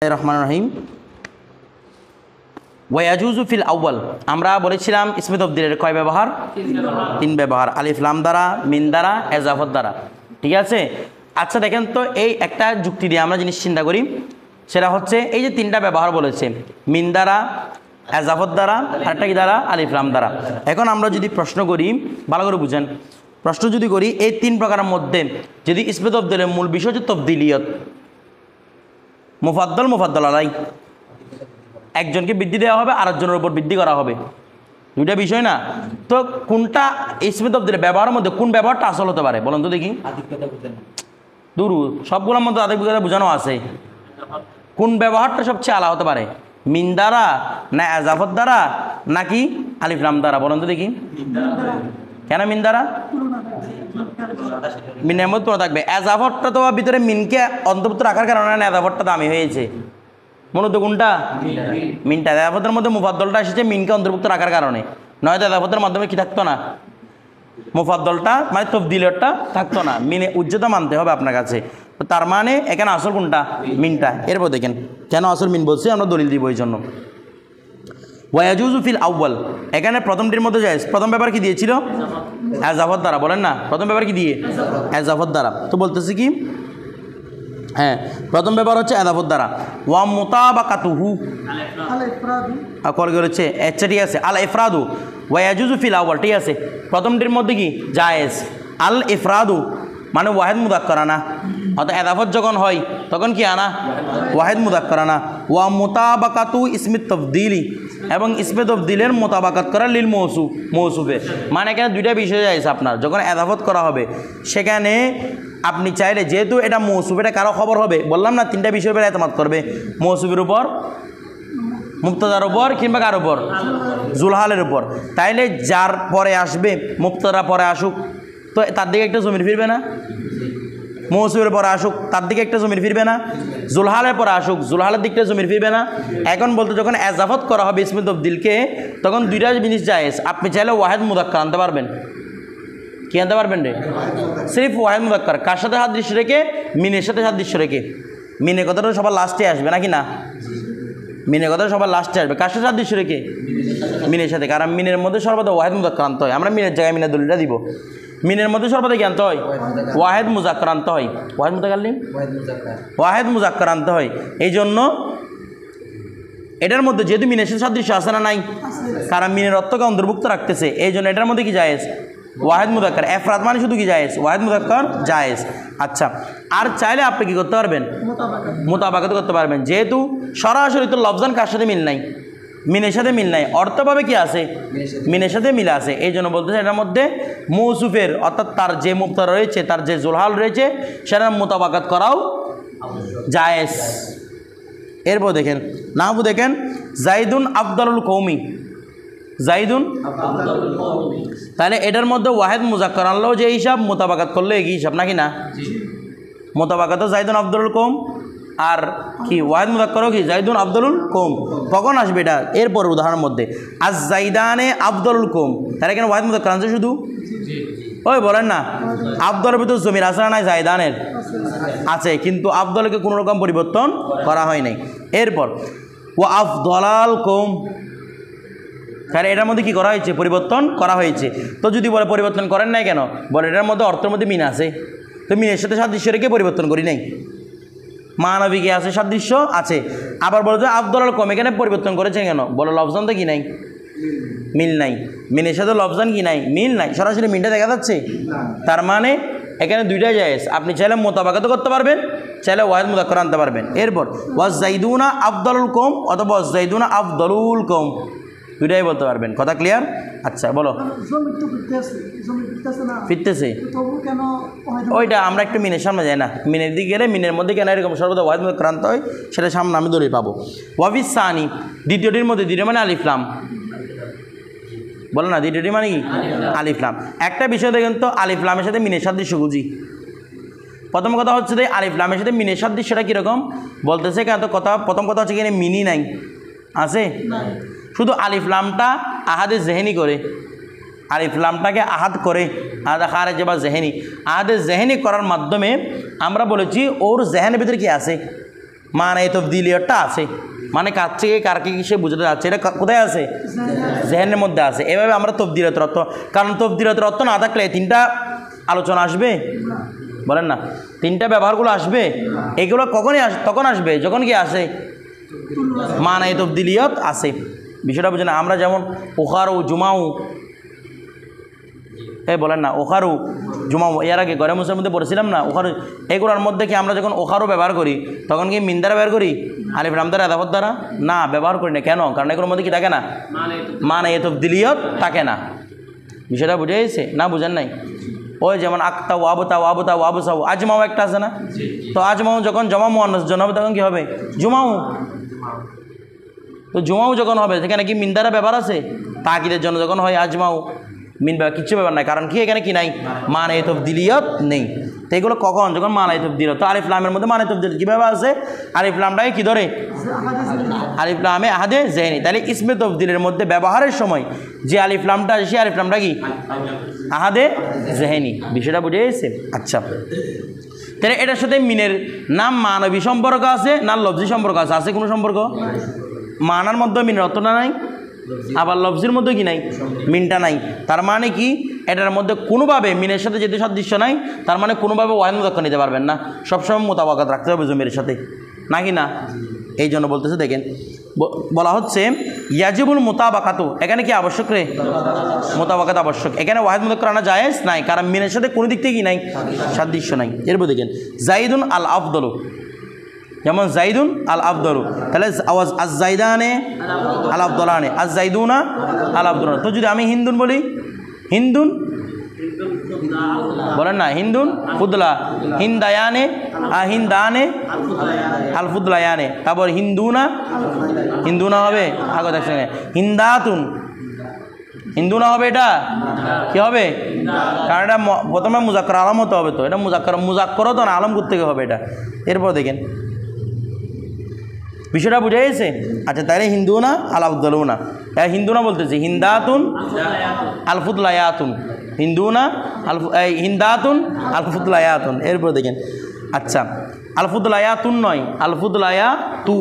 বিসমিল্লাহির রহমানির রহিম। ওয়ায়াজুজু ফিল আউয়াল, আমরা বলেছিলাম ইসমে তাবদীলের কয় ব্যবহার? তিন ব্যবহার, আলিফ লাম দ্বারা, মিন দ্বারা, এজাফত দ্বারা। ঠিক আছে। আচ্ছা দেখেন তো, এই একটা যুক্তি দিয়ে আমরা জিনিস চিন্তা করি, সেটা হচ্ছে এই যে তিনটা ব্যবহার বলেছে, মিন দ্বারা, এজাফত দ্বারা, আরেকটা কি দ্বারা? আলিফ লাম দ্বারা। এখন আমরা যদি প্রশ্ন করি, ভালো করে বুঝেন, প্রশ্ন যদি করি এই তিন প্রকারের মধ্যে যদি ইসমে তাবদীলের মূল বিষয় হচ্ছে তবদিলিয়ত, মুফাদ্দল মুফাদ্দল আলাই, একজনকে বৃদ্ধি দেওয়া হবে আরেকজনের উপর বৃদ্ধি করা হবে, দুইটা বিষয় না? তো কোনটা ইসমে তাবদীলের ব্যবহারের মধ্যে কোন ব্যবহারটা আসল হতে পারে বলেন তো দেখি? দুরু সবগুলোর মধ্যে আদিকতা বোঝানো আছে, কোন ব্যবহারটা সবচেয়ে আলা হতে পারে? মিন দ্বারা না এজাফত দ্বারা নাকি আলিফ লাম দ্বারা? বলেন তো দেখি। কেন মিন দ্বারা? মিনের মধ্যে তোরা থাকবে, এজাফতটা তো ভিতরে মিনকে অন্তর্ভুক্ত রাখার কারণে না এজাফতটা দামি হয়েছে, মূলত কোনটা? মিনটা। এজাফতের মধ্যে মুফাদ্দলটা এসেছে মিনকে অন্তর্ভুক্ত রাখার কারণে, নয়তো এজাফতের মাধ্যমে কি থাকতো না? মুফাদ্দলটা মানে তবদিলটা থাকতো না, মিনে উচ্চতা মানতে হবে আপনার কাছে। তো তার মানে এখানে আসল কোনটা? মিনটা। এরপর দেখেন কেন আসল মিন বলছি, আমরা দলিল দিব এই জন্য। ওয়ায়াজুজু ফিল আউয়াল, এখানে প্রথমটির মধ্যে যায়, প্রথম ব্যাপার কি দিয়েছিল? এজাফত দ্বারা। বলেন না, প্রথম ব্যাপার কি দিয়ে? এজাফত দ্বারা। তো বলতেছি কি, হ্যাঁ প্রথম ব্যাপার হচ্ছে এজাফত দ্বারা। ওয়া মুতাবাকাতুহু কল করেছে, আচ্ছা ঠিক আছে। আল ইফরাদু ওয়ায়াজুজু ফিল আউয়াল, ঠিক আছে। প্রথমটির মধ্যে কি জায়েজ, আল ইফরাদু মানে ওয়াহিদ মুযাক্কার আনা, অর্থাৎ এজাফত যখন হয় তখন কি আনা? ওয়াহিদ মুযাক্কার আনা। ওয়া মুতাবাকাতু ইসমে তাবদীলি, এবং ইসমে তাবদীলের মোতাবাকাত করা লিল মৌসুফ, মৌসুফে, মানে এখানে দুইটা বিষয় যাইছে আপনার। যখন এজাফত করা হবে সেখানে আপনি চাইলে, যেহেতু এটা মৌসুফ, এটা কারো খবর হবে, বললাম না তিনটা বিষয়ের উপর এতমাদ করবে, মৌসুফের উপর, মুক্তাদার উপর, কিংবা কার উপর? জুলহালের উপর। তাইলে যার পরে আসবে, মুক্তাদা পরে আসুক, তো তার দিকে একটা জমির ফিরবে না? মৌসুমের পরে আসুক, তার দিকে একটা জমির ফিরবে না? জুলহালের পরে আসুক, জুলহালের দিকটা জমির ফিরবে না? এখন বলতে যখন এজাফত করা হবে ইসমে তাবদীলকে, তখন দুইটা জিনিস জায়েজ। আপনি চাইলে ওয়াহিদ মুযাক্কার আনতে পারবেন। কি আনতে পারবেন রে? সিরিফ ওয়াহিদ মুযাক্কার। কার সাথে সাদৃশ্য রেখে? মিনের সাথে সাদৃশ্য রেখে। মিনের কথাটা সবার লাস্টে আসবে নাকি না? মিনের কথাটা সবার লাস্টে আসবে। কার সাথে সাদৃশ্য রেখে? মিনের সাথে। কারণ মিনের মধ্যে সর্বদা ওয়াহিদ মুযাক্কার আনতে হয়। আমরা মিনের জায়গায় মিনের দলিলটা দিব। মিনের মধ্যে সর্বদা কি আনতে হয়? ওয়াহিদ মুযাক্কার আনতে হয়। ওয়াহিদ মুযাক্কার, ওয়াহিদ মুযাক্কার আনতে হয়। এই জন্য এটার মধ্যে যেহেতু মিনের সাথে সাদৃশ্য আছে না? নাই। কারণ মিনের অর্থকে অন্তর্ভুক্ত রাখতেছে, এই জন্য এটার মধ্যে কি জায়েজ? ওয়াহিদ মুযাক্কার। এফরাদ মানে শুধু কি জায়েজ? ওয়াহিদ মুযাক্কার জায়েজ। আচ্ছা, আর চাইলে আপনি কি করতে পারবেন? মোতাবাকাত করতে পারবেন। যেহেতু সরাসরি তো লফজান কার সাথে মিল নাই? মিনের সাথে মিল নাই, অর্থভাবে কি আছে? মিনের সাথে মিল আছে। এই জন্য বলতেছে এটার মধ্যে মৌসুফের, অর্থাৎ তার যে মুক্তাদা রয়েছে, তার যে জুলহাল রয়েছে, সেটার মোতাবাকাত করাও জায়েজ। এরপর দেখেন নাহবু, দেখেন জাইদুন আফদালুল কওমি, জাইদুন, তাহলে এটার মধ্যে ওয়াহিদ মুযাক্কার আনলেও যে হিসাব, মোতাবাকাত করলে একই হিসাব নাকি না? মোতাবাকাত জাইদুন আফদালুল কওম, আর কি ওয়াহিদ মুযাক্কারও কি জাইদুন আফদালুল কওম। কখন আসবে এটা? এরপর উদাহরণের মধ্যে আজ জাইদানে আফদালুল কওম, তাহলে এখানে ওয়াহিদ মুযাক্কার আনছে শুধু। ওই বলেন না, আফদলের ভিতর জমির আছে না নাই? জাইদানের আছে, কিন্তু আফদলকে কোনো রকম পরিবর্তন করা হয় নাই। এরপর ও আফদলাল কওম, তাহলে এটার মধ্যে কি করা হয়েছে? পরিবর্তন করা হয়েছে। তো যদি বলে পরিবর্তন করেন নাই কেন? বলে এটার মধ্যে অর্থের মধ্যে মিন আছে, তো মিনের সাথে সাদৃশ্য রেখে পরিবর্তন করি নাই। মানবিকে আছে, সাদৃশ্য আছে। আবার বলে যে আফদলাল কওম, এখানে পরিবর্তন করেছে কেন? বলে লফজান তো কি নাই? মিল নাই। মিনের সাথে লফজান কি নাই? মিল নাই। সরাসরি মিনটা দেখা যাচ্ছে, তার মানে এখানে দুইটাই জায়েজ। আপনি চাইলে মোতাবাকাত করতে পারবেন, চাইলে ওয়াহিদ মুযাক্কার আনতে পারবেন। এরপর ওয়াজ জাইদুনা আফদালুল কওম অথবা ওয়াজ জাইদুনা আফদালুল কওম, দুইটাই বলতে পারবেন। কথা ক্লিয়ার? আচ্ছা বলো। ফিরতেছে ওইটা আমরা একটু মিনের সামনে যাই না, মিনের দিকে গেলে মিনের মধ্যে কেন এরকম সর্বদা ওয়াহিদ মুযাক্কার আনতে হয়, সেটা সামনে আমি দলিল পাবো। ওয়াফিস সানি, দ্বিতীয়টির মধ্যে, দ্বিতীয় মানে আলিফ লাম, বলো না দ্বিতীয়টি মানে কি? আলিফ লাম। একটা বিষয় দেখেন তো, আলিফ লামের সাথে মিনের সাদৃশ্য বুঝি। প্রথম কথা হচ্ছে যে আলিফ লামের সাথে মিনের সাদৃশ্যটা কীরকম বলতেছে কেন? তো কথা, প্রথম কথা হচ্ছে এখানে মিনি নাই, আছে শুধু আলিফ লামটা আহাদে জেহেনি করে, আলিফ লামটাকে আহাদ করে, আহাদা খারেজে বা জেহেনি, আহাদে জেহেনি করার মাধ্যমে আমরা বলেছি ওর জেহেনের ভিতরে কি আছে? মানে তফদিলিয়তটা আছে, মানে কার থেকে কারকে সে বুঝতে যাচ্ছে, এটা কোথায় আছে? জেহেনের মধ্যে আছে। এভাবে আমরা তফদিলিয়তের অর্থ, কারণ তফদিলিয়তের অর্থ না থাকলে তিনটা আলোচনা আসবে, বলেন না, তিনটা ব্যবহারগুলো আসবে। এগুলো কখনই তখন আসবে যখন কি আসে মানে তফদিলিয়ত আছে। বিষয়টা বুঝে না? আমরা যেমন ওখারু জুমাউ, বলেন না, ওখারু জুমাউ, এর আগে ঘরে মুসের মধ্যে পড়েছিলাম না ওখারু, এগুলোর মধ্যে কি আমরা যখন ওখারু ব্যবহার করি তখন কি মিন দ্বারা ব্যবহার করি? আলিফ লাম দ্বারা, এদাফত দ্বারা? না, ব্যবহার করি না। কেন? কারণ এগুলোর মধ্যে কি থাকে না? মানে তফদিলিয়ত থাকে না। বিষয়টা বুঝে গেছে না? বুঝেন নাই? ওই যেমন আক্তা ওয়াবতা ওয়াবতা ওয়াবসাও, আজমাও একটা আছে না? তো আজমাও যখন জমা মুয়ান্নাস জন হবে তখন কি হবে? জুমাউ। তো জুমাউ যখন হবে সেখানে কি মিন দ্বারা ব্যবহার আছে? তাকিদের জন্য যখন হয় আজমাউ, মিন ব্যবহার কিচ্ছু ব্যাপার নাই। কারণ কি এখানে কি নাই? মানে তফদিলিয়ত নেই। তো এগুলো কখন? যখন মানে তফদিলিয়ত। তো আলিফ লামের মধ্যে মানে তফদিলিয়ত কীভাবে আছে? আলিফ লামটাকে কি ধরে? আলিফ লামে আহাদে জেহেনি। তাহলে ইসমে তফদিলের মধ্যে ব্যবহারের সময় যে আলিফ লামটা আসে, আলিফ লামটা কি? আহাদে জেহেনি। বিষয়টা বুঝে গেছে? আচ্ছা, তাহলে এটার সাথে মিনের নাম মানবী সম্পর্ক আছে না লফজি সম্পর্ক আছে? আছে কোনো সম্পর্ক? মানার মধ্যে মিনের অর্থটা নাই, আবার লফজির মধ্যে কি নাই? মিনটা নাই। তার মানে কি এটার মধ্যে কোনোভাবে মিনের সাথে যেতে সাদৃশ্য নাই, তার মানে কোনোভাবে ওয়াহিদ মুদাক্কার নিতে পারবেন না, সবসময় মোতাবাকাত রাখতে হবে জমির সাথে, নাকি না? এই জন্য বলতেছে, দেখেন বলা হচ্ছে ইয়াজিবুল মোতাবাকাতু, এখানে কি আবশ্যক রে? মোতাবাকাত আবশ্যক। এখানে ওয়াহিদ মুদাক্কার আনা জায়েজ নাই, কারণ মিনের সাথে কোনো দিক থেকে কি নাই? সাদৃশ্য নাই। এরপর দেখেন জাইদুন আল আফদলু, যেমন জাইদুন আল আফদলু, তাহলে আওয়াজ আজ জাইদানে আল আফদলানে, আজ জাইদুনা আল আফদলানে। তো যদি আমি হিন্দুন বলি, হিন্দুন বলেন না, হিন্দুন ফুদলা, হিন্দায়ানে হিন্দানে আল ফুদলায়ানে। তারপর হিন্দুনা, হিন্দুনা হবে আগে দেখছেন, হিন্দাতুন, হিন্দুনা হবে, এটা কি হবে? কারণ এটা প্রথমে মুজাক্কার আলম হতে হবে, তো এটা মুজাক্কারও তো না, আলম করতে হবে এটা। এরপর দেখেন বিষয়টা বুঝে গেছে? আচ্ছা, তাইলে হিন্দুনা আল আফদলুনা, হিন্দুনা বলতেছি, হিন্দাতুন আল ফুদলায়াতুন, হিন্দুনা আল হিন্দাতুন আল ফুদলায়াতুন। এরপর দেখেন, আচ্ছা আল ফুদলায়াতুন নয়, আল ফুদলায়াতু।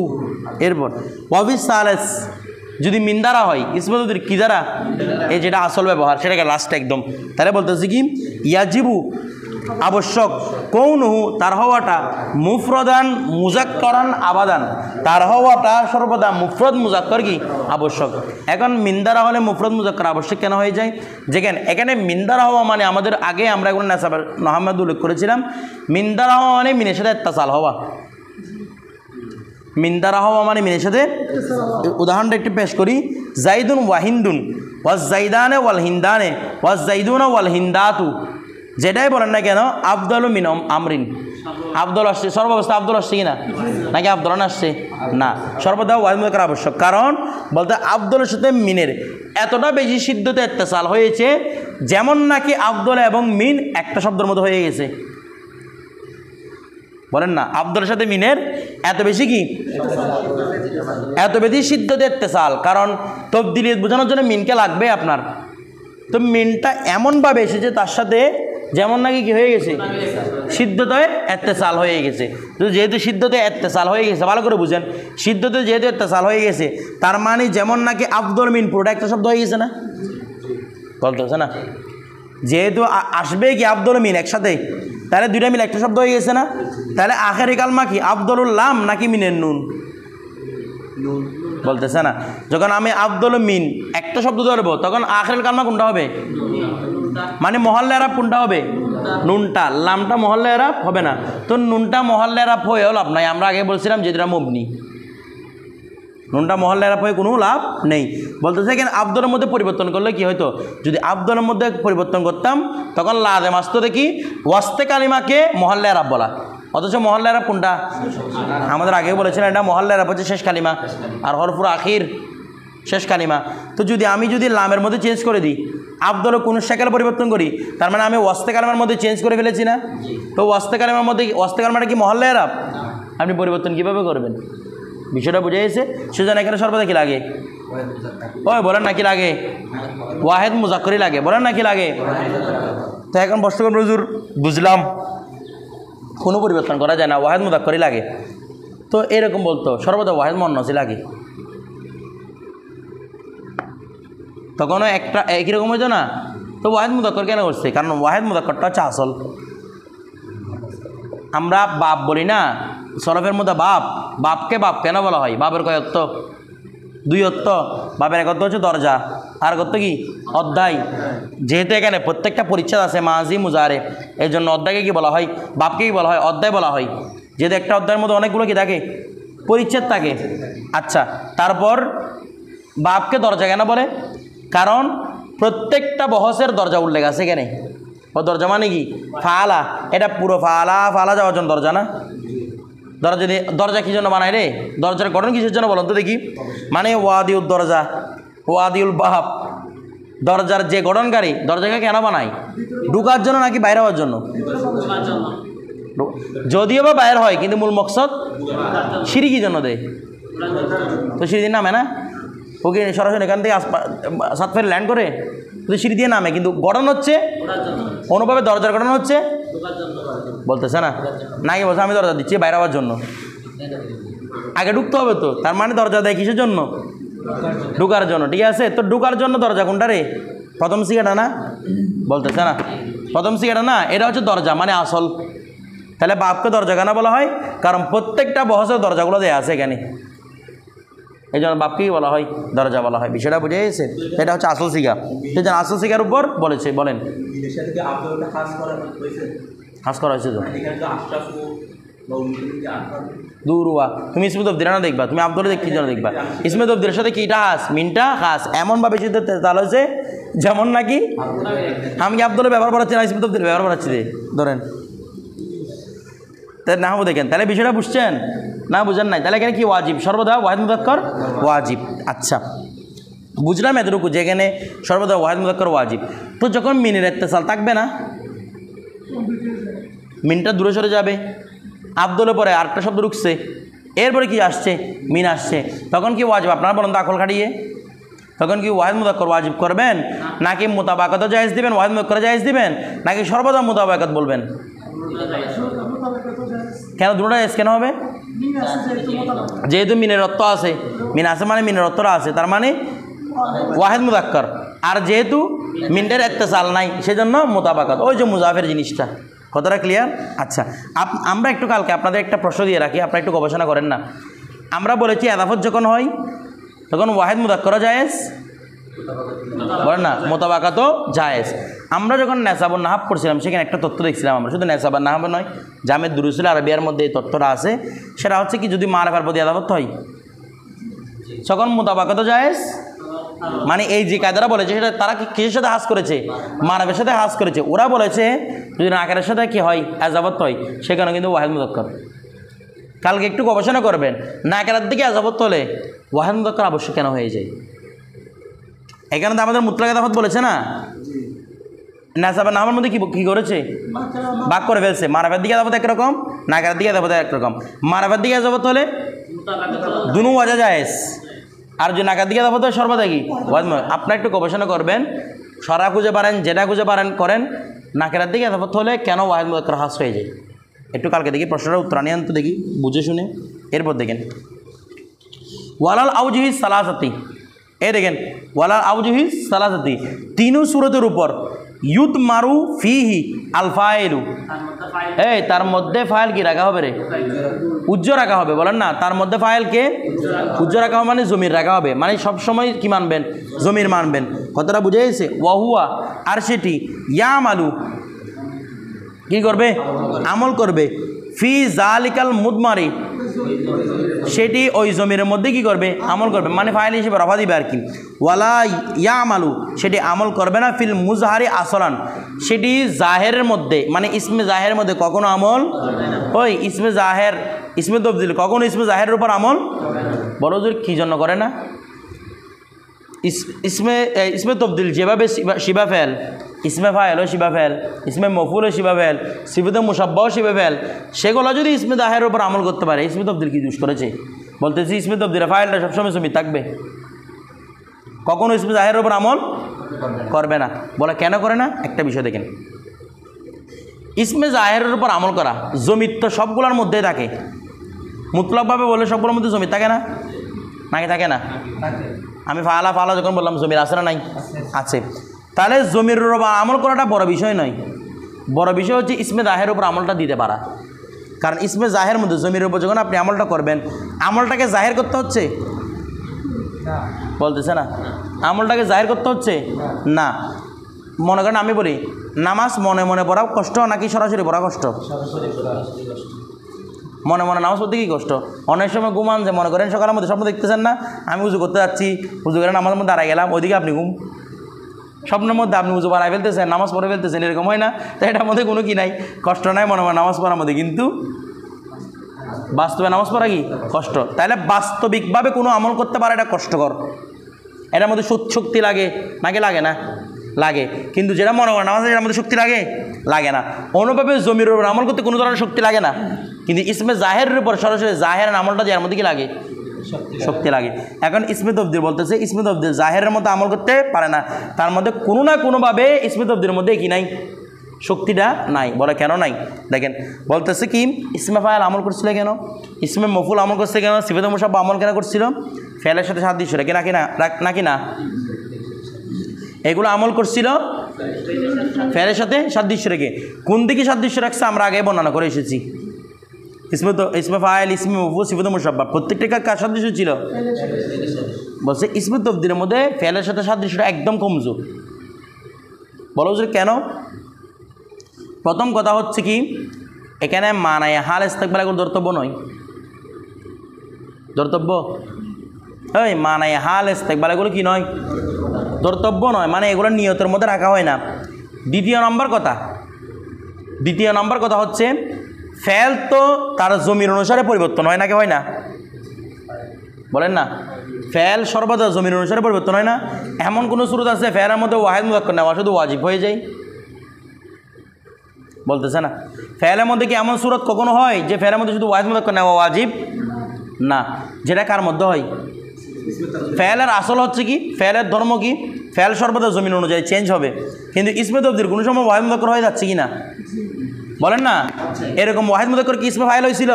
এরপর ওয়াবিস সালেস, যদি মিন দ্বারা হয়, ইসমে কি দ্বারা? এই যেটা আসল ব্যবহার সেটাকে লাস্টে একদম। তাহলে বলতেছি কি ইয়াজিবু আবশ্যক, কৌনহু তার হওয়াটা, মুফরদান মুজাক্করান আবাদান, তার হওয়াটা সর্বদা মুফরদ মুজাক্কর কি আবশ্যক। এখন মিন দ্বারা হলে মুফরদ মুজাক্কর আবশ্যক কেন হয়ে যায়? যেখানে এখানে মিন দ্বারা হওয়া মানে আমাদের আগে আমরা এখন নাসাবের মোহাম্মদ উল্লেখ করেছিলাম, মিন দ্বারা হওয়া মানে মিনের সাথে ইত্তিসাল হওয়া। মিন দ্বারা হওয়া মানে মিনের সাথে, উদাহরণটা একটু পেশ করি, জাইদুন ওয়াহিন্দুন, ওয়াজ জাইদানে ওয়াল হিন্দানে, ওয়াজ জাইদুনা ওয়াল হিন্দাতু। যেটাই বলেন না কেন, আফদল মিন আমরিন, আফদল আসছে, সর্বাবস্থা আফদল আসছে কিনা, নাকি আফদলান আসছে না, সর্বদা ওয়াহিদ মুদাক্কার আবশ্যক। কারণ বলতে আফদলের সাথে মিনের এতটা বেশি সিদ্ধতে ইত্তিসাল হয়েছে, যেমন নাকি আফদল এবং মিন একটা শব্দের মতো হয়ে গেছে। বলেন না, আফদলের সাথে মিনের এত বেশি কি, এত বেশি সিদ্ধতে ইত্তিসাল। কারণ তবদিলিয়ত বোঝানোর জন্য মিনকে লাগবে আপনার, তো মিনটা এমনভাবে এসেছে তার সাথে যেমন নাকি কি হয়ে গেছে, সিদ্ধতে ইত্তিসাল হয়ে গেছে। তো যেহেতু সিদ্ধতে ইত্তিসাল হয়ে গেছে, ভালো করে বুঝেন, সিদ্ধতে যেহেতু ইত্তিসাল হয়ে গেছে, তার মানে যেমন নাকি আফদল মিন পুরোটা একটা শব্দ হয়ে গেছে না, বলতেছে না? যেহেতু আসবে কি আফদল মিন একসাথে, তাহলে দুইটা মিল একটা শব্দ হয়ে গেছে না? তাহলে আখেরি কালমা কি আফদলুল লাম নাকি মিনের নুন? বলতেছে না? যখন আমি আফদল মিন একটা শব্দ ধরবো তখন আখের কালমা কোনটা হবে? মানে মহল্লা এরাব কোনটা হবে? নুনটা। লামটা মহল্লা এরাব হবে না। তো নুনটা মহল্লা এরাব হয়েও লাভ নাই, আমরা আগে বলছিলাম যেটা মুবনি, নুনটা মহল্লা এরাব হয়ে কোনো লাভ নেই। বলতেছে এখানে আফদলের মধ্যে পরিবর্তন করলে কি হয়তো, যদি আফদলের মধ্যে পরিবর্তন করতাম তখন লাজেম আসতো দেখি ওয়াস্তে কালিমাকে মহল্লা এরাব বলা, অথচ মহল্লা এরাব কোনটা? আমাদের আগে বলেছিলাম এটা মহল্লা এরাব হচ্ছে শেষ কালিমা, আর হরফুর আখির শেষ কালিমা। তো আমি যদি লামের মধ্যে চেঞ্জ করে দিই, আফদলের কোন শাকাল পরিবর্তন করি, তার মানে আমি ওয়াস্তে কালিমার মধ্যে চেঞ্জ করে ফেলেছি না? তো ওয়াস্তে কালিমার মধ্যে, ওয়াস্তে কালিমাটা কি মহল্লা এরাব? আপনি পরিবর্তন কীভাবে করবেন? বিষয়টা বুঝে গেছে? সেজন্য এখানে সর্বদা কি লাগে? ওই বলেন না কি লাগে? ওয়াহেদ মুজাক্করই লাগে, বলেন না কি লাগে? তো এখন প্রশ্ন করুন হুজুর, বুঝলাম কোনো পরিবর্তন করা যায় না, ওয়াহেদ মুজাক্করই লাগে। তো এরকম বলতো সর্বদা ওয়াহেদ মুন্নাসিল আগে, তখনও একটা একই রকম হইতো না। তো ওয়াহেদ মুদাক্কর কেন করছে? কারণ ওয়াহেদ মুদাক্করটা হচ্ছে আসল। আমরা বাপ বলি না সরফের মধ্যে, বাপকে বাপ কেন বলা হয়? বাপের কয় অর্থ? 2 অর্থ। বাপের এক অর্থ হচ্ছে দরজা, আর অর্থ কি? অধ্যায়। যেহেতু এখানে প্রত্যেকটা পরিচ্ছেদ আছে মাজি মুজারে, এই জন্য অধ্যায়কে কি বলা হয়? বাপকে কি বলা হয়? অধ্যায় বলা হয়। যেহেতু একটা অধ্যায়ের মধ্যে অনেকগুলো কি থাকে? পরিচ্ছেদ থাকে। আচ্ছা, তারপর বাপকে দরজা কেন বলে? কারণ প্রত্যেকটা বহসের দরজা উল্লেখ আছে এখানে। ও দরজা মানে কি? ফালা। এটা পুরো ফালা যাওয়ার জন্য দরজা না? দরজা কি জন্য বানায় রে? দরজার গঠন কিসের জন্য বলুন তো দেখি? মানে ওয়াদিউল দরজা, ওয়াদিউল বাহাব, দরজার যে গঠনকারী দরজাকে কেন বানায়? ঢুকার জন্য নাকি বাইরে হওয়ার জন্য? যদিও বা বাইরে হয়, কিন্তু মূল মকসদ সিঁড়ি কি জন্য দেয়? তো সিঁড়ি দিয়ে নামে না? ওকে সরাসরি এখান থেকে সাত ফের ল্যান্ড করে তো সিঁড়ি দিয়ে নামে, কিন্তু গঠন হচ্ছে অনুভাবে দরজার গঠন হচ্ছে বলতেছে না নাকি? বলছে আমি দরজা দিচ্ছি বাইরে হওয়ার জন্য। আগে ঢুকতে হবে তো, তার মানে দরজা দেয় কিসের জন্য? ঢুকার জন্য। ঠিক আছে, তো ঢুকার জন্য দরজা কোনটা রে? প্রথম সিগাটা না? বলতেছে না প্রথম সিগাটা না, এটা হচ্ছে দরজা মানে আসল। তাহলে বাপকে দরজা কেন বলা হয়? কারণ প্রত্যেকটা বহসের দরজাগুলো দেওয়া আছে এখানে, এই জন্য বাপকেই বলা হয়, দরজা বলা হয়। বিষয়টা বুঝে গেছে? এটা হচ্ছে আসল সিগা। সেই জন্য আসল সিগার উপর বলেছে। বলেন হাস করা হয়েছে তো দুরুয়া। তুমি ইসমে তবদিল না দেখবা, তুমি আব্দুল কি জন্য দেখবা? ইসমে তবদিলের সাথে কিটা হাস, মিনটা হাস, এমনভাবে তাহলে হচ্ছে যেমন নাকি আমি কি আব্দুল ব্যবহার করাচ্ছি না ইসমে তবদিল ব্যবহার করাচ্ছি রে, ধরেন তাই না হবো দেখেন। তাহলে বিষয়টা বুঝছেন না? বুঝেন নাই? তাহলে এখানে কি ওয়াজিব? সর্বদা ওয়াহিদ মুযাক্কার ওয়াজিব। আচ্ছা, বুঝলাম এতটুকু যেখানে সর্বদা ওয়াহিদ মুযাক্কার ওয়াজিব। তো যখন মিনের ইত্তেসাল থাকবে না, মিনটা দূরে সরে যাবে, আব্দুলের পরে আরেকটা শব্দ ঢুকছে, এরপরে কি আসছে? মিন আসছে, তখন কি ওয়াজিব? আপনারা বলেন তো আকল খাটিয়ে, তখন কি ওয়াহিদ মুযাক্কার ওয়াজিব করবেন, নাকি মুতাবাকাত জায়েজ দিবেন, ওয়াহিদ মুযাক্কার জায়েজ দিবেন, নাকি সর্বদা মুতাবাকাত বলবেন? কেন দুটোটা জায়েজ কেন হবে? যেহেতু মিনের অর্থ আছে, মিন আছে মানে মিনের অর্থটা আছে, তার মানে ওয়াহিদ মুযাক্কার। আর যেহেতু মিনটার ইত্তেসাল নাই, সেজন্য মুতাবাকাত, ওই যে মুজাফের জিনিসটা। কথাটা ক্লিয়ার? আচ্ছা, আমরা একটু কালকে আপনাদের একটা প্রশ্ন দিয়ে রাখি, আপনারা একটু গবেষণা করেন না। আমরা বলেছি এদাফত যখন হয় তখন ওয়াহিদ মুযাক্কারও জায়েজ, বলেন না, মুতাবাকাতও জায়েজ। আমরা যখন নেসাবুন নাহাব পড়ছিলাম সেখানে একটা তথ্য দেখছিলাম আমরা, শুধু নেসাবুন নাহাব নয়, জামেদ দুরুসুল আরবিয়ার মধ্যে এই তথ্যটা আছে। সেটা হচ্ছে কি, যদি মারফার প্রতি এদাফত হয় তখন মুতাবাকাতও জায়েজ। মানে এই যে কায়দারা বলেছে সেটা তারা কিসের সাথে হাস করেছে? মারফের সাথে হাস করেছে। ওরা বলেছে যদি নাকেরের সাথে কি হয়, এজাবত হয়, সেখানে কিন্তু ওয়াহিদ মুযাক্কার। কালকে একটু গবেষণা করবেন, নাকেরার দিকে এজাবত হলে ওয়াহিদ মুযাক্কার আবশ্যক কেন হয়ে যায়? এখানে তো আমাদের মুতলাক এদাফত বলেছে না, নেসাবের নামের মধ্যে কি করেছে? ভাগ করে ফেলছে। মারফের দিকে এজাবত একরকম, নাকেরার দিকে এজাবত একরকম। মারফের দিকে এজাবত হলে দুনু ওয়াজা জায়েজ, আর যদি নাকের দিকে এজাবত হয় সর্বদা কি ওয়াজিব। আপনারা একটু গবেষণা করবেন, সরা খুঁজে পারেন, যেটা খুঁজে পারেন করেন, নাকেরার দিকে এজাবত হলে কেন ওয়াহিদ মুযাক্কার হাস হয়ে যায়। একটু কালকে দেখি প্রশ্নটা উত্তর নিয়ে আনতে দেখি, বুঝে শুনে। এরপর দেখেন ওয়ালাল আউজুহি সালাসাতি, এই দেখেন ওয়ালাল আউজুহি সালাসাতি, তিনু সূরতের উপর ইউদ মারু ফিহি আল ফাইলু, এই তার মধ্যে ফাইল কি রাখা হবে রে? উজ্জ্ব রাখা হবে। বলেন না, তার মধ্যে ফাইলকে উজ্জ্ব রাখা হবে মানে জমির রাখা হবে, মানে সবসময় কি মানবেন? জমির মানবেন। কথাটা বুঝে গেছে? ওয়াহুয়া, আর সেটি ইয়ামালু কি করবে? আমল করবে। ফি জালিকাল মুদমারি, সেটি ওই জমির মধ্যে কি করবে? আমল করবে, মানে ফাইল হিসেবে রফা দিবে আর কি। ওয়ালা ইয়ামালু, সেটি আমল করবে না। ফিল মুজহারি আসলান, সেটি জাহেরের মধ্যে, মানে ইসমে জাহেরের মধ্যে কখনো আমল, ওই ইসমে জাহের, ইসমে তবদিল কখনো ইসমে জাহেরের উপর আমল বড় জোর কী জন্য করে না? ইসমে তবদিল যেভাবে শিবা ফেল, ইসমে ফাইল ও শিবা ফেল, ইসমে মফুল ও শিবা ফেল, সিফাতে মুসাব্বাহ ও শিবা ফেল, সেগুলো যদি ইসমে জাহেরের উপর আমল করতে পারে, ইসমে তবদিল কি দোষ করেছে? বলতেছি ইসমে তবদিলের ফাইলটা সবসময় জমি থাকবে, কখনো ইসমে জাহেরের উপর আমল করবে না। বলে কেন করে না? একটা বিষয় দেখেন, ইসমে জাহেরের উপর আমল করা জমির তো সবগুলোর মধ্যেই থাকে, মুতলাকভাবে বললে সবগুলোর মধ্যে জমি থাকে না, নাকি থাকে না? আমি ফালা ফালা যখন বললাম জমির আছে না নাই? আছে। তাহলে জমির উপর আমল করাটা বড় বিষয় নয়, বড় বিষয় হচ্ছে ইসমে জাহের উপর আমলটা দিতে পারা। কারণ ইসমে জাহের মধ্যে জমির উপর যখন আপনি আমলটা করবেন, আমলটাকে জাহের করতে হচ্ছে, বলতেছে না আমলটাকে জাহের করতে হচ্ছে না। মনে করেন আমি বলি নামাজ মনে মনে পড়া কষ্ট নাকি সরাসরি পড়া কষ্ট? মনে মনে নামাজ পড়তে কি কষ্ট? অনেক সময় ঘুমান যে মনে করেন সকালের মধ্যে স্বপ্ন দেখতেছেন না, আমি উজু করতে যাচ্ছি, উজু করে নামাজের মধ্যে দাঁড়াই গেলাম, ওইদিকে আপনি ঘুম, স্বপ্নের মধ্যে আপনি উজু বাড়াই ফেলতেছেন, নামাজ পড়ে ফেলতেছেন, এরকম হয় না? তো এটার মধ্যে কোনো কি নাই, কষ্ট নাই মনে মনে নামাজ পড়ার মধ্যে, কিন্তু বাস্তবে নামাজ পড়া কি কষ্ট। তাহলে বাস্তবিকভাবে কোনো আমল করতে পারে এটা কষ্টকর, এটার মধ্যে শক্তি লাগে নাকি লাগে না? লাগে। কিন্তু যেটা মনে হয় নামাজ এটার মধ্যে শক্তি লাগে লাগে না। অনুভাবে জমির উপর আমল করতে কোনো ধরনের শক্তি লাগে না, কিন্তু ইসমে জাহেরের উপর সরাসরি জাহের আমলটা যার মধ্যে কি লাগে? শক্তি লাগে। এখন ইসমে তফদিল বলতেছে ইসমে তফদিল জাহেরের মধ্যে আমল করতে পারে না, তার মধ্যে কোনো না কোনোভাবে ইসমে তফদিলের মধ্যে কি নাই? শক্তিটা নাই। বলে কেন নাই? দেখেন বলতেছে কি ইসমে ফাইল আমল করছিল কেন, ইসমে মফুল আমল করছে কেন, সিফাতে মুসাব্বাহ আমল কেন করছিল? ফেলের সাথে সাদৃশ্য রেখে নাকি না? এগুলো আমল করছিল ফেলের সাথে সাদৃশ্য রেখে। কোন দিকে সাদৃশ্য রাখছে আমরা আগে বর্ণনা করে এসেছি। ইসমে ফাইল, ইসমে মফুল, সিফাতে মুসাব্বাহ প্রত্যেকটা কার সাদৃশ্য ছিল? বলছে ইসমে তফদিলের মধ্যে ফেলের সাথে সাদৃশ্যটা একদম কমজোর। বলো যে কেন? প্রথম কথা হচ্ছে কি এখানে মানায় হাল ইস্তেকবাল এগুলো ধর্তব্য নয়, ধর্তব্য ওই মানায় হাল ইস্তেকবাল এগুলো কি নয়? ধর্তব্য নয়, মানে এগুলো নিয়তের মধ্যে রাখা হয় না। দ্বিতীয় নম্বর কথা হচ্ছে ফেল তো তার জমির অনুসারে পরিবর্তন হয় নাকি হয় না? বলেন না, ফেল সর্বদা জমির অনুসারে পরিবর্তন হয় না? এমন কোনো সুরত আছে ফেলের মধ্যে ওয়াহিদ মুযাক্কার নেওয়া শুধু ওয়াজিব হয়ে যায়? বলতেছে না। ফেলের মধ্যে কি এমন সুরত কখনো হয় যে ফেলের মধ্যে শুধু ওয়াহিদ মুযাক্কার নেওয়া ওয়াজিব না? যেটা কার মধ্যে হয়? ফেলের আসল হচ্ছে কি, ফেলের ধর্ম কি, ফেল সর্বদা জমিন অনুযায়ী চেঞ্জ হবে, কিন্তু ইসমে তফদিল কোনো সময় ওয়াহিদ মুযাক্কার হয়ে যাচ্ছে কি না? বলেন না। এরকম ওয়াহিদ মুযাক্কার কি ইসমে ফাইল হয়েছিল,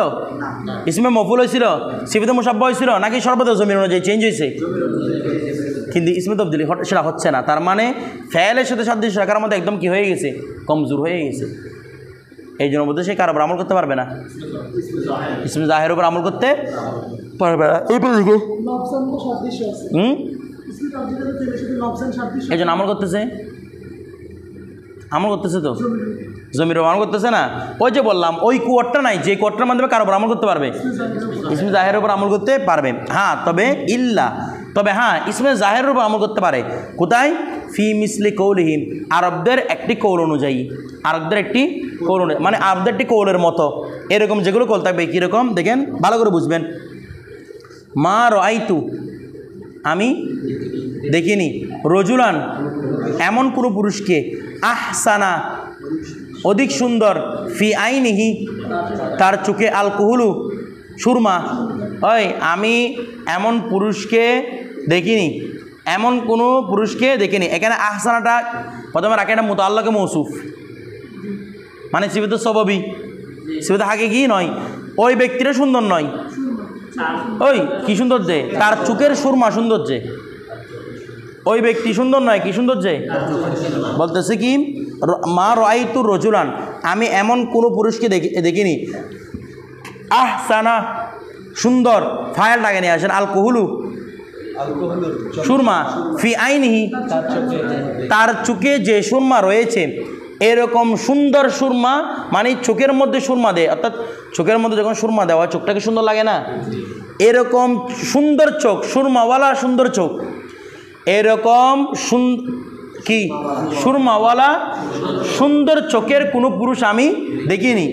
ইসমে মফুল হয়েছিল, সিফাতে মুসাব্বাহ হয়েছিল, নাকি সর্বদা জমিন অনুযায়ী চেঞ্জ হয়েছে? কিন্তু ইসমে তফদিল সেটা হচ্ছে না। তার মানে ফেলের সাথে সাদৃশ্য রাখার মধ্যে একদম কি হয়ে গেছে? কমজোর হয়ে গেছে। এই জন্য বলতে সে কার উপর আমল করতে পারবে না? ইসমে জাহের উপর আমল করতে পারবে না। এই জন্য আমল করতেছে তো জমির উপর আমল করতেছে না। ওই যে বললাম ওই কোয়ারটা নাই, যে কোয়ারটার মাধ্যমে কার উপর আমল করতে পারবে? ইসমে জাহের উপর আমল করতে পারবে। হ্যাঁ তবে হ্যাঁ ইসমে জাহের উপর আমল করতে পারে কোথায়? ফি মিসলি কৌলিহিম, আরবদের একটি কৌল অনুযায়ী, মানে আরবদের একটি কৌলের মতো এরকম যেগুলো কৌল থাকবে। কীরকম দেখেন ভালো করে বুঝবেন। মা রাআইতু, আমি দেখিনি, রজুলান এমন কোনো পুরুষকে, আহসানা অধিক সুন্দর, ফি আইনিহি তার চোখে, আল কুহুলু সুরমা, ওই আমি এমন পুরুষকে দেখিনি, এমন কোনো পুরুষকে দেখিনি। এখানে আহসানাটা প্রথমে রাখে এটা মুতাআল্লাকে মৌসুফ, মানে সিফাতে সবাবি, সিফাতে হাকিকি নয়। ওই ব্যক্তিটা সুন্দর নয়, ওই কি সৌন্দর্যে, তার চোখের সুরমা সৌন্দর্যে। ওই ব্যক্তি সুন্দর নয়, কি সৌন্দর্যে? বলতেছে কি মা রাআইতু রজুলান, আমি এমন কোনো পুরুষকে দেখিনি, আহসানা সুন্দর, ফাইল টাকে নিয়ে আসেন, আল কুহুলু সুরমা, ফি আইনিহি তার চোখে যে সুরমা রয়েছে, এরকম সুন্দর সুরমা, মানে চোখের মধ্যে সুরমা দেয়, অর্থাৎ চোখের মধ্যে যখন সুরমা দেওয়া চোখটাকে সুন্দর লাগে না? এরকম সুন্দর চোখ, সুরমাওয়ালা সুন্দর চোখ, এরকম কি সুরমাওয়ালা সুন্দর চোখের কোনো পুরুষ আমি দেখিনি,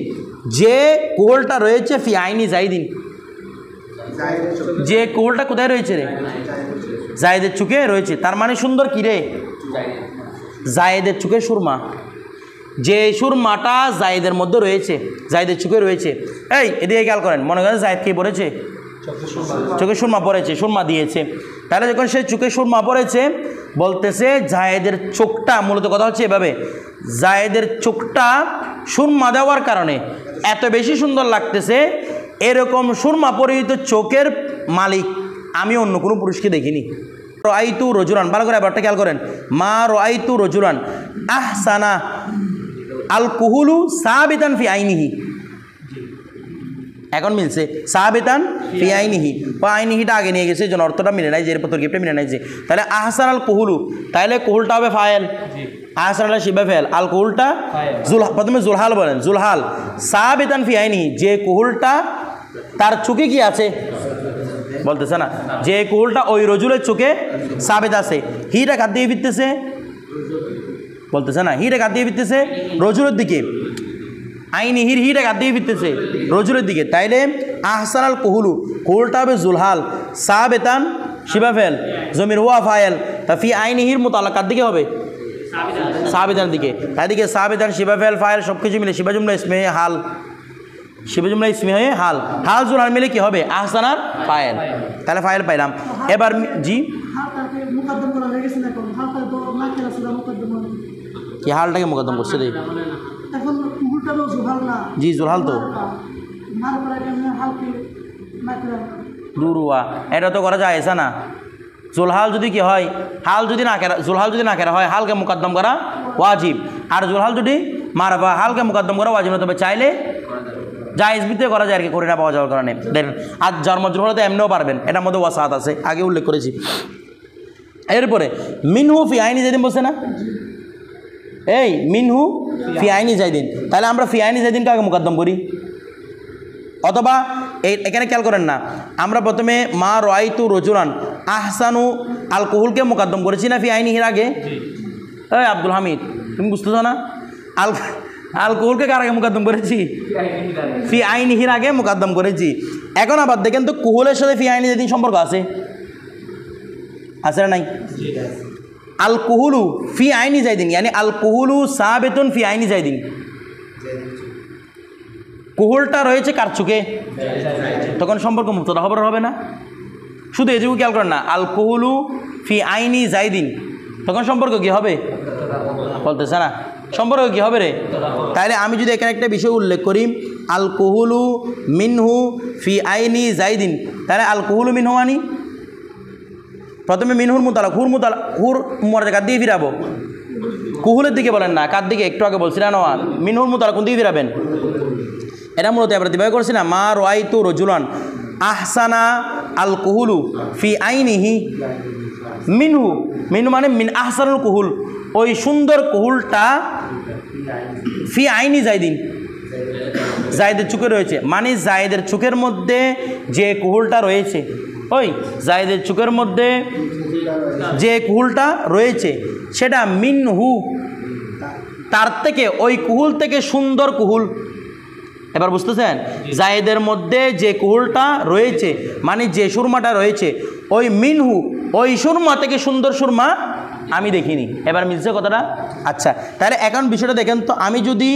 যে কোহলটা রয়েছে ফি আইনি জাইদিন, যে কোহলটা কোথায় রয়েছে রে? জায়েদের চোখে রয়েছে। তার মানে সুন্দর কি রে? জায়েদের চোখে সুরমা, যে সুরমাটা জায়েদের মধ্যে রয়েছে, জায়েদের চোখে রয়েছে। এই এদিকে খেয়াল করেন, মনে করেন জায়েদ কে পড়েছে? চোখে সুরমা পড়েছে, সুরমা দিয়েছে। তাহলে যখন সে চোখে সুরমা পড়েছে, বলতেছে জায়েদের চোখটা, মূলত কথা হচ্ছে এভাবে, জায়েদের চোখটা সুরমা দেওয়ার কারণে এত বেশি সুন্দর লাগতেছে এরকম সুরমা পরিহিত চোখের মালিক আমি অন্য কোনো পুরুষকে দেখিনি। রাআইতু রাজুলান, ভালো করে ব্যাপারটা খেয়াল করেন, মা রাআইতু রাজুলান আহসানা আল কুহুলু সাবিতান ফি আইনিহি। এখন মিলছে সাবিতান ফি আইনিহি, বা আইনিহিটা আগে নিয়ে গেছে, যেন অর্থটা মিলে নাই, যে এর তরকিবটা মিলে নাই। যে তাহলে আহসান আল কুহুলু, তাহলে কুহুলটা হবে ফায়েল, আহসান আল শিবা ফেল, আল কুহুলটা প্রথমে জুলহাল বলেন, জুলহাল সাবিতান ফি আইনিহি, যে কুহুলটা তার চোখে কি আছে বলতেছে না, যে কুহুলটা ওই রজুলের চোখে সাবিত আছে। হিটা কার দিয়ে ফিরতেছে বলতেছে না, হিটা কার দিয়ে ফিরতেছে রজুলের দিকে, আইনি হিটা কার দিয়ে ফিরতেছে রজুলের দিকে। তাইলে আহসান আল কুহুলু, কুহুলটা হবে জুলহাল, সাবেতান শিবাফেল, জমির হুয়া ফায়েল, তা ফি আইনি হির মোতালাক কার দিকে হবে সাবেতানের দিকে। তাই দিকে সাবেতান শিবাফেল ফায়েল সব কিছু মিলে শিবা জুমলা ইসমে হাল, শিবা জুমলা ইসমে হয়ে হাল, হাল জুলহাল মিলে কি হবে আহসান আর ফায়েল, তাহলে ফায়েল পাইলাম। এবার জি কি হালটাকে মুকদ্দম করছে রে, জি জুলহাল তো দুরুয়া, এটা তো করা যায় না। জুলহাল যদি কি হয়, হাল যদি না কেরা, জুলহাল যদি না কেরা হয় হালকে মুকদ্দম করা ওয়াজিব, আর জুলহাল যদি মারফা হালকে মুকদ্দম করা ওয়াজিব না, তবে চাইলে জায়েজ ভিতরে করা যায় আর কি, করে না পাওয়া যাওয়ার কারণে। দেখেন আর জন্মজুল হলে তো এমনিও পারবেন, এটার মধ্যে ওয়াসাত আছে, আগে উল্লেখ করেছি। এরপরে মিনহু ফি আইনি জাইদিন বলছে না, এই মিনহু ফি আইনি জাইদিন, তাহলে আমরা ফি আইনি জাইদিনকে আগে মুকদ্দম করি, অথবা এখানে খেয়াল করেন না, আমরা প্রথমে মা রাআইতু রাজুলান আহসানু আল কুহুলকে মুকদ্দম করেছি না ফি আইনিহির আগে? এই আব্দুল হামিদ তুমি বুঝতেছো না, আল কুহুলকে কার আগে মুকদ্দম করেছি? ফি আইনিহির আগে মুকদ্দম করেছি। এখন আবার দেখেন তো কুহুলের সাথে ফি আইনি জাইদিন সম্পর্ক আছে না নাই? আল কুহুলু ফি আইনি জাইদিন, ইয়ানি আল কুহুলু সাবিতুন ফি আইনি জাইদিন, কুহুলটা রয়েছে কার চোখে, তখন সম্পর্ক মুবতাদা খবর হবে না? শুধু এটুকু খেয়াল করেন না, আল কুহুলু ফি আইনি জাইদিন, তখন সম্পর্ক কি হবে বলতেছে না, সম্পর্ক কি হবে রে? তাহলে আমি যদি এখানে একটা বিষয় উল্লেখ করি, আল কুহুলু মিনহু ফি আইনি জাইদিন, তাহলে আল কুহুলু মিনহু আনি প্রথমে মিনহুর মুতালাক, হুর মর্যাদা কার দিয়ে ফিরাবো? কুহুলের দিকে বলেন না, কার দিকে? একটু আগে বলছি না নওয়াজ, মিনহুর মুতালাক কোন দিকে ফিরাবেন? এটা মূলত আমরা দিবাই করছি না, মা রাআইতু রাজুলান আহসানা আল কুহুলু ফি আইনিহি মিনহু, মিনহু মানে মিন আহসানুল কুহুল, ওই সুন্দর কুহুলটা ফি আইনি জাইদিন, জায়েদের চোখে রয়েছে, মানে জায়েদের চোখের মধ্যে যে কুহুলটা রয়েছে, ওই জায়েদের চোখের মধ্যে যে কুহুলটা রয়েছে সেটা মিনহু, তার থেকে ওই কুহুল থেকে সুন্দর কুহুল। এবার বুঝতেছেন, জায়েদের মধ্যে যে কুহুলটা রয়েছে মানে যে সুরমাটা রয়েছে, ওই মিনহু ওই সুরমা থেকে সুন্দর সুরমা আমি দেখিনি। এবার মিলছে কথাটা? আচ্ছা, তাহলে এখন বিষয়টা দেখেন তো, আমি যদি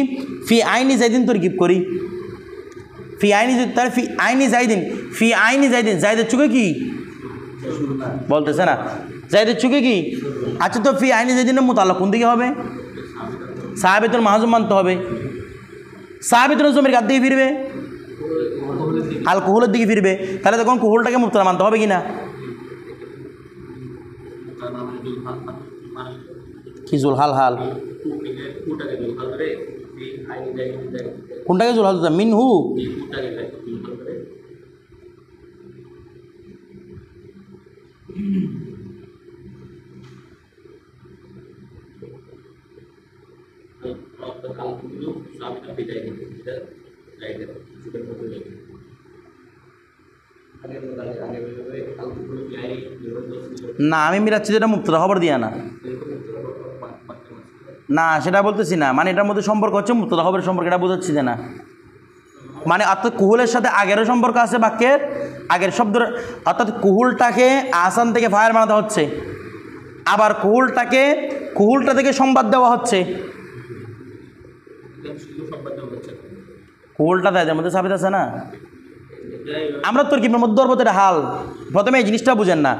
ফি আইনি জাইদিন তরকিব করি, ফি আইনি, তাহলে ফি আইনি জাইদিন, ফি আইনি জাইদিন, জায়েদের চোখে কি বলতেছে না, জায়েদের চোখে কি? আচ্ছা, তো ফি আইনি জাইদিনের মুতাল্লাক কোন দিকে হবে? সাহাবিতুল মাহজুম মানতে হবে, সাহাবিতুল জমির কার দিকে ফিরবে? আল কুহুলের দিকে ফিরবে, তাহলে তখন কুহুলটাকে মুবতাদা মানতে হবে কিনা? কি জুলহাল হাল, কোনটাকে জুলহাল দিতে? মিনহু, না আমি মিলাচ্ছি যেটা মুবতাদা খবর দিয়া না, না সেটা বলতেছি না, মানে এটার মধ্যে সম্পর্ক হচ্ছে মুবতাদা খবরের সম্পর্ক, এটা বোঝাচ্ছি যে না, মানে অর্থাৎ কুহুলের সাথে আগেরও সম্পর্ক আছে, বাক্যের আগের শব্দ, অর্থাৎ কুহুলটাকে আহসান থেকে ফায়েল বানাতে হচ্ছে, আবার কুহুলটা থেকে সংবাদ দেওয়া হচ্ছে, কুহুলটা তাদের মধ্যে সাবিত আছে না। আমরা তোর কি মধ্যে ধরবো এটা হাল, প্রথমে এই জিনিসটা বুঝেন না,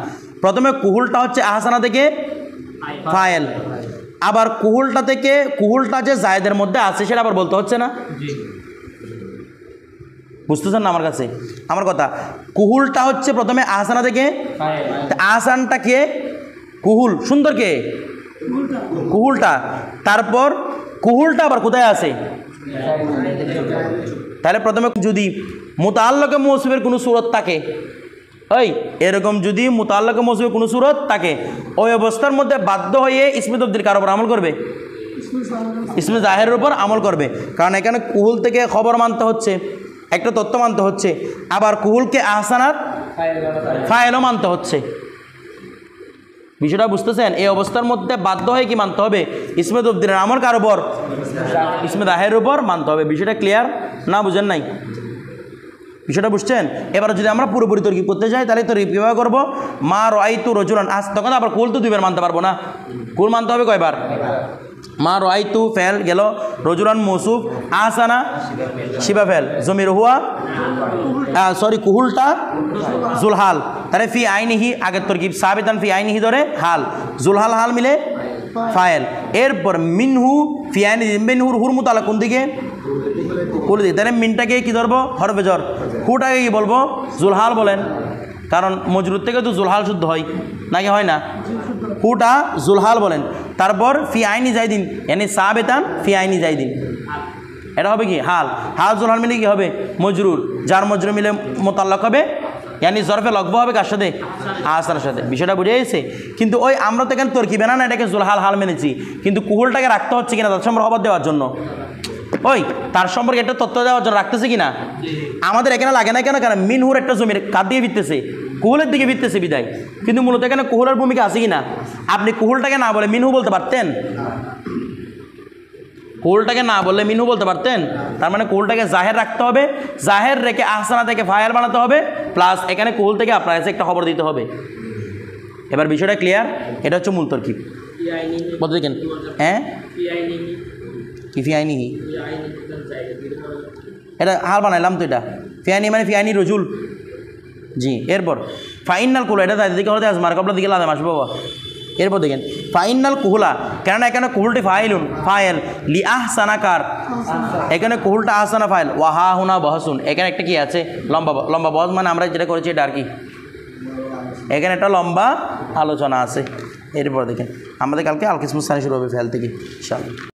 প্রথমে কুহুলটা হচ্ছে আহসানা থেকে ফায়েল, আবার কুহুলটা থেকে, কুহুলটা যে জায়েদের মধ্যে আছে সেটা আবার বলতে হচ্ছে না। বুঝতেছেন না আমার কাছে আমার কথা? কুহুলটা হচ্ছে প্রথমে আহসানা থেকে, আহসানটা কে? কুহুল। সুন্দর কে? কুহুলটা। তারপর কুহুলটা আবার কোথায় আছে? তাহলে প্রথমে যদি মুতাআল্লিকে মৌসুফের কোনো সূরত থাকে, ওই এরকম যদি মুতাআল্লিকে মৌসুফের কোনো সূরত থাকে, ওই অবস্থার মধ্যে বাধ্য হয়ে ইসমে তাবদীল কার উপর আমল করবে? ইসমে জাহেরের উপর আমল করবে। কারণ এখানে কুহুল থেকে খবর মানতে হচ্ছে, একটা তথ্য মানতে হচ্ছে, আবার কুহুলকে আহসানার ফাইলও মানতে হচ্ছে। বিষয়টা বুঝতেছেন? এই অবস্থার মধ্যে বাধ্য হয়ে কি মানতে হবে? ইসমে তাবদীলের আমল কার উপর? ইসমে জাহেরের উপর মানতে হবে। বিষয়টা ক্লিয়ার না? বুঝেন নাই? বিষয়টা বুঝছেন? এবার যদি আমরা পুরোপুরি তরকিব করতে যাই তাহলে তরকিব কীভাবে করবো? মা রাআইতু রাজুলান, আজ তখন আবার কুল তো দুইবার মানতে পারবো না, কুল মানতে হবে কয়বার? মা রাআইতু ফেল গেল, রজুলান মৌসুফ, আহসানা শিবা ফেল, জমির হুয়া কুহুলটা জুলহাল। তাহলে ফি আইনিহি আগের তরকিব, সাবিতান ফি আইনিহি ধরে হাল, জুলহাল হাল মিলে ফায়েল। এরপর মিনহু ফি আইনি, মিনহুর হুর মুতালা কোন দিকে? কুল দিকে। তাহলে মিনটাকে কি ধরবো? হরফে জর। হুটাকে কি বলবো? জুলহাল বলেন, কারণ মজরুর থেকে তো জুলহাল শুদ্ধ হয় নাকি হয় না? হুটা জুলহাল বলেন। তারপর ফি আইনি জাইদিন, यानी সাবেতান ফি আইনি জাইদিন, এটা হবে কি? হাল। হাল জুলহাল মিলে কি হবে? মজরুর, যার মজরুর মিলে মোতাল্লাক হবে, यानी জরফে লগব হবে কার সাথে? আহসানের সাথে। বিষয়টা বুঝে গেছে? কিন্তু ওই আমরা তো এখানে তরকিবে না, এটাকে জুলহাল হাল মেনেছি, কিন্তু কুহুলটাকে রাখতে হচ্ছে কিনা তার সম্পর্কে খবর দেওয়ার জন্য, ওই তার সম্পর্কে একটা তথ্য দেওয়ার জন্য রাখতেছে কিনা? আমাদের এখানে লাগে না কেন? কারণ মিনহুর একটা জমির কার দিকে ফিরতেছে? কুহুলের দিকে ফিরতেছে বিদায়। কিন্তু মূলত এখানে কুহুলের ভূমিকা আছে কিনা? আপনি কুহুলটাকে না বলে মিনহু বলতে পারতেন, কুহুলটাকে না বললে মিনহু বলতে পারতেন। তার মানে কুহুলটাকে জাহের রাখতে হবে, জাহের রেখে আহসানা থেকে ফায়েল বানাতে হবে, প্লাস এখানে কুহুল থেকে আপনার কাছে একটা খবর দিতে হবে। এবার বিষয়টা ক্লিয়ার? এটা হচ্ছে মূল তরকিব। বলতে দেখেন, হ্যাঁ ফিআইনিহি, এটা হাল বানাইলাম তো, এটা ফিআইনি মানে ফিআইনি রজুল। জি। এরপর ফাইনাল কুহুলা, এটা দিকে হতে আজমার কবলার দিকে লাদাম আসবো বাবা। এরপর দেখেন ফাইনাল কুহুলা, কেননা এখানে কুহুলটি ফাইলুন, ফাইল লি আহসানা কার? এখানে কুহুলটা আহসানা ফাইল, ওয়াহা হুনা বহসুন, এখানে একটা কি আছে? লম্বা লম্বা বহস, মানে আমরা যেটা করেছি এটা আর কি, এখানে একটা লম্বা আলোচনা আছে। এরপর দেখেন আমাদের কালকে আল কিসমুস সানি শুরু হবে ফেল থেকে ইনশাআল্লাহ।